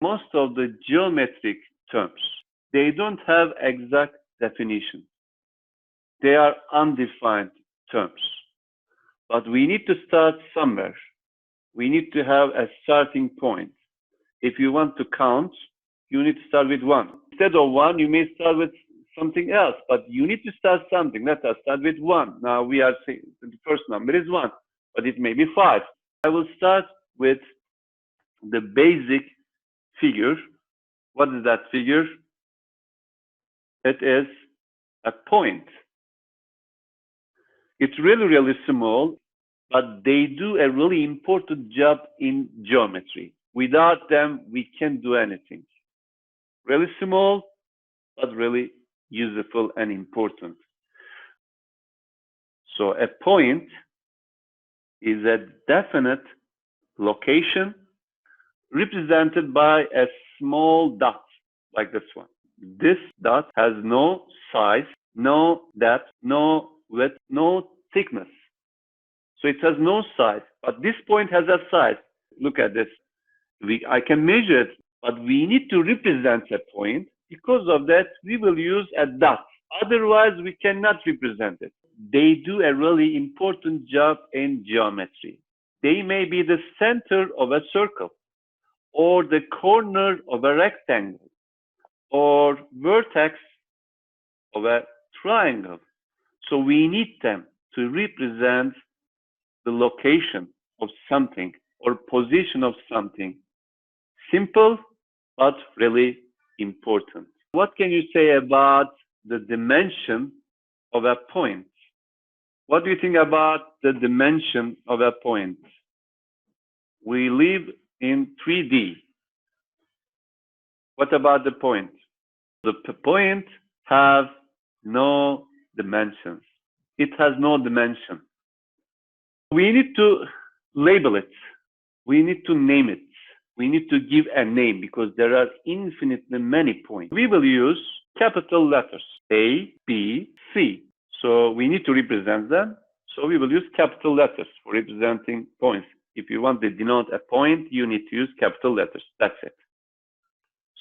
most of the geometric terms, they don't have exact definition. They are undefined terms. But we need to start somewhere. We need to have a starting point. If you want to count, you need to start with 1. Instead of 1, you may start with something else, but you need to start something. Let us start with 1. Now we are saying the first number is 1, but it may be 5. I will start with the basic figure. What is that figure? It is a point. It's really, really small, but they do a really important job in geometry. Without them, we can't do anything. Really small, but really useful and important. So a point is a definite location represented by a small dot like this one. This dot has no size, no depth, no width, no thickness. So it has no size, but this point has a size. Look at this. I can measure it, but we need to represent a point. Because of that, we will use a dot. Otherwise, we cannot represent it. They do a really important job in geometry. They may be the center of a circle, or the corner of a rectangle, or vertex of a triangle. So we need them to represent the location of something or position of something. Simple, but really important. What can you say about the dimension of a point? What do you think about the dimension of a point? We live in 3D. What about the point? The point has no dimensions. It has no dimension. We need to label it. We need to name it. We need to give a name because there are infinitely many points. We will use capital letters A, B, C. So we need to represent them. So we will use capital letters for representing points. If you want to denote a point, you need to use capital letters. That's it.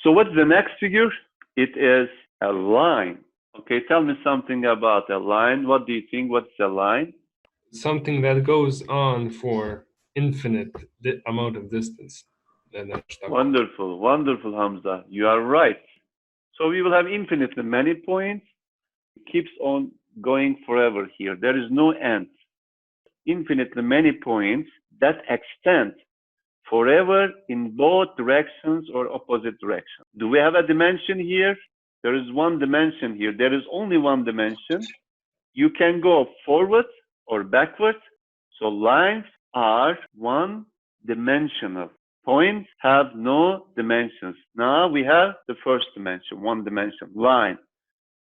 So what's the next figure? It is a line. Okay, tell me something about a line. What do you think? What's a line? Something that goes on for infinite amount of distance. Wonderful, wonderful, Hamza. You are right. So we will have infinitely many points. It keeps on going forever here. There is no end. Infinitely many points that extend forever in both directions or opposite directions. Do we have a dimension here? There is one dimension here. There is only one dimension. You can go forward or backward. So lines are one-dimensional. Points have no dimensions. Now we have the first dimension, one dimension, line.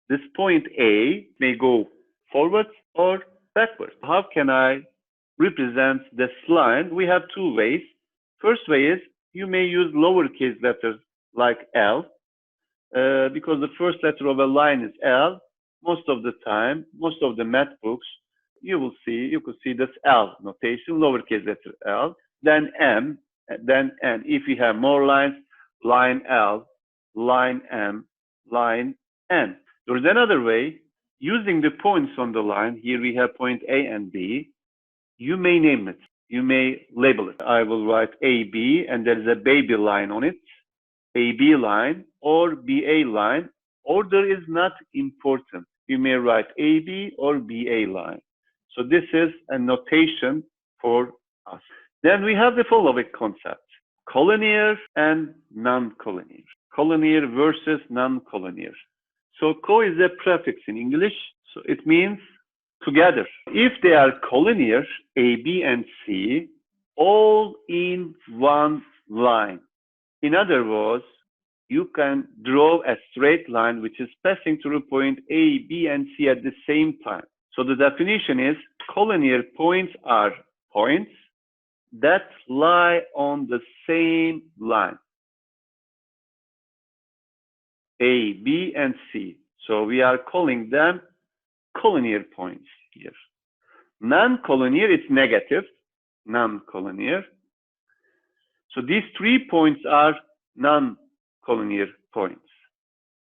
This point A may go forward or backward. How can I represent this line? We have two ways. First way is you may use lowercase letters like L, because the first letter of a line is L. Most of the time, most of the math books, you could see this L notation, lowercase letter L, then M, then N. If you have more lines, line L, line M, line N. There is another way, using the points on the line. Here we have point A and B. You may name it. You may label it. I will write AB, and there is a baby line on it, AB line or BA line. Order is not important. You may write AB or BA line. So this is a notation for us. Then we have the following concept: collinear and non-collinear. Collinear versus non-collinear. So co is a prefix in English, so it means together. If they are collinear, A, B, and C, all in one line. In other words, you can draw a straight line which is passing through point A, B, and C at the same time. So the definition is collinear points are points that lie on the same line. A, B, and C. So we are calling them collinear points here. Non-collinear is negative, non-collinear. So these 3 points are non-collinear points.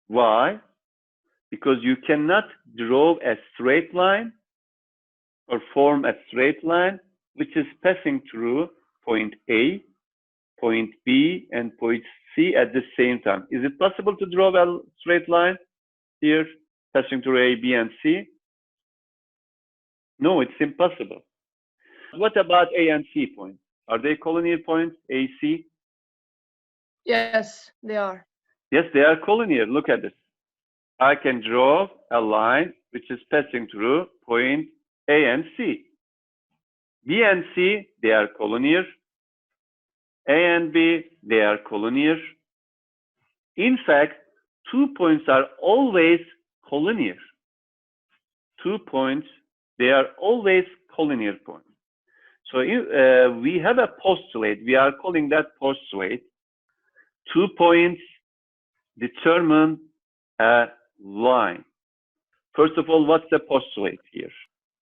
Why? Because you cannot draw a straight line or form a straight line which is passing through point A, point B, and point C at the same time. Is it possible to draw a straight line here passing through A, B, and C? No, it's impossible. What about A and C points? Are they collinear points, A, C? Yes, they are. Yes, they are collinear. Look at this. I can draw a line which is passing through point A and C. B and C, they are collinear. A and B, they are collinear. In fact, 2 points are always collinear. 2 points, they are always collinear points. So we have a postulate. We are calling that postulate. 2 points determine a line. First of all, what's the postulate here?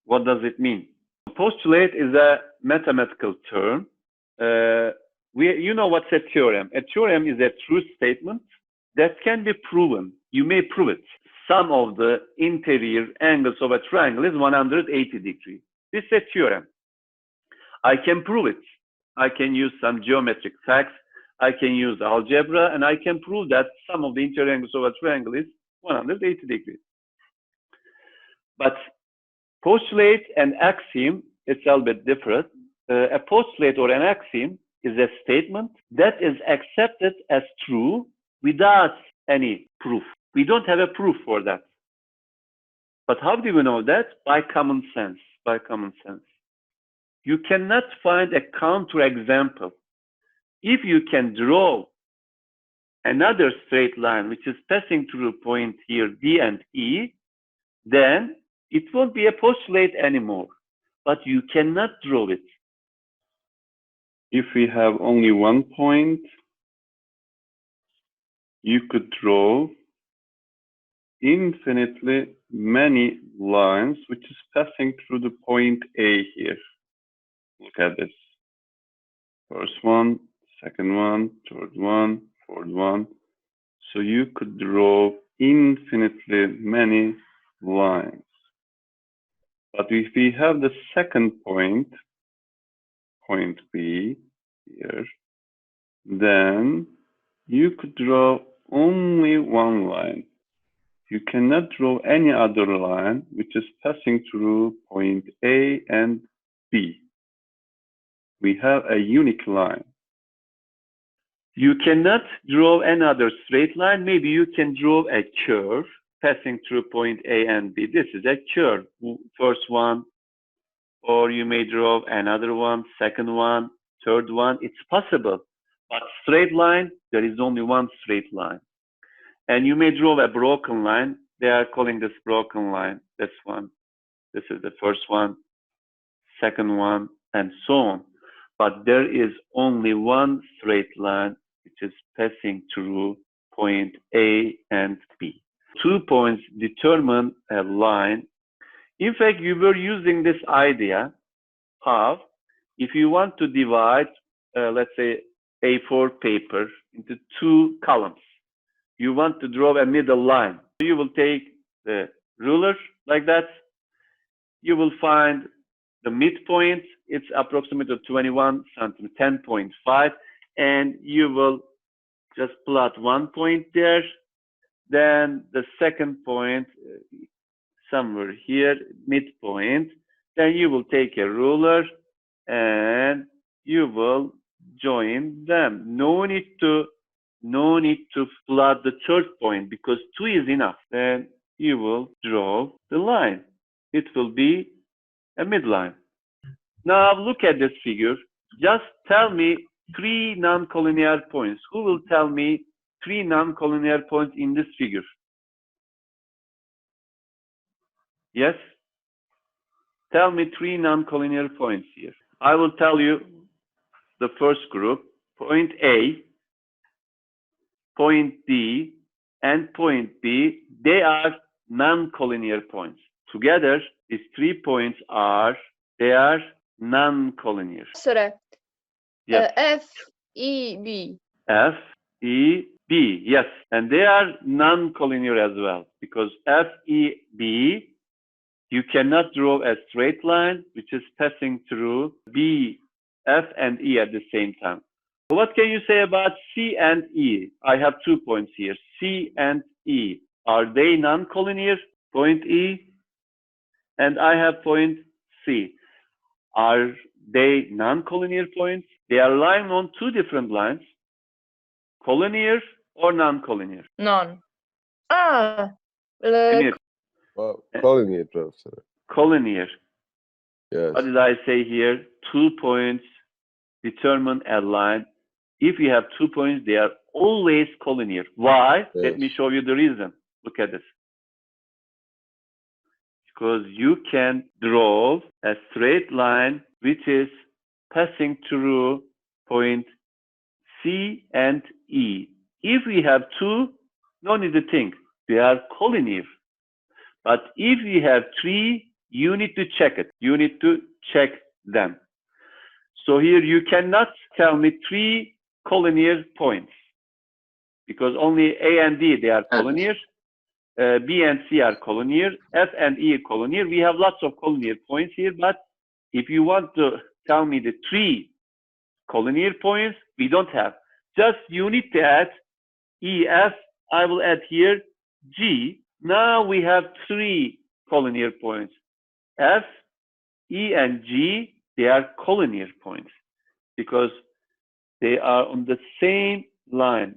What does it mean? Postulate is a mathematical term. You know what's a theorem? A theorem is a true statement that can be proven. You may prove it. Sum of the interior angles of a triangle is 180 degrees. This is a theorem. I can prove it. I can use some geometric facts. I can use algebra, and I can prove that sum of the interior angles of a triangle is 180 degrees. But postulate and axiom, it's a little bit different. A postulate or an axiom is a statement that is accepted as true without any proof. We don't have a proof for that. But how do we know that? By common sense. By common sense. You cannot find a counterexample. If you can draw another straight line which is passing through a point here, D and E, then it won't be a postulate anymore. But you cannot draw it. If we have only one point, you could draw infinitely many lines which is passing through the point A here. Look at this. First one, second one, third one, fourth one. So you could draw infinitely many lines. But if we have the second point, point B here, then you could draw only one line. You cannot draw any other line which is passing through point A and B. We have a unique line. You cannot draw another straight line. Maybe you can draw a curve passing through point A and B. This is a curve, first one, or you may draw another one, second one, third one. It's possible. But straight line, there is only one straight line. And you may draw a broken line. They are calling this broken line. This one. This is the first one, second one, and so on. But there is only one straight line which is passing through point A and B. 2 points determine a line. In fact, you were using this idea. How? If you want to divide, let's say, A4 paper into 2 columns, you want to draw a middle line. You will take the ruler like that. You will find the midpoint. It's approximately 21 centimeters, 10.5, and you will just plot 1 point there. Then the second point, somewhere here, midpoint. Then you will take a ruler and you will join them. No need to plot the third point because 2 is enough. Then you will draw the line. It will be a midline. Now look at this figure. Just tell me 3 non-collinear points. Who will tell me 3 non-collinear points in this figure? Yes? Tell me 3 non-collinear points here. I will tell you the first group. Point A, point D, and point B, they are non-collinear points. Together, these 3 points they are non-collinear. Sorry. Yes. F, E, B. F, E, B, yes. And they are non-collinear as well, because F, E, B, you cannot draw a straight line which is passing through B, F, and E at the same time. So what can you say about C and E? I have 2 points here, C and E. Are they non-collinear? Point E, and I have point C. Are they non-collinear points? They are lying on two different lines. Collinear or non-collinear? Non. Look. Well, collinear, Professor. Collinear. Yes. What did I say here? 2 points determine a line. If you have 2 points, they are always collinear. Why? Yes. Let me show you the reason. Look at this. Because you can draw a straight line which is passing through point C and E. If we have two, no need to think. They are collinear. But if we have three, you need to check it. You need to check them. So here you cannot tell me three collinear points, because only A and D, they are collinear. B and C are collinear. F and E are collinear. We have lots of collinear points here, but if you want to tell me the three collinear points, we don't have. Just you need to add E, F. I will add here G. Now we have three collinear points. F, E, and G, they are collinear points because they are on the same line.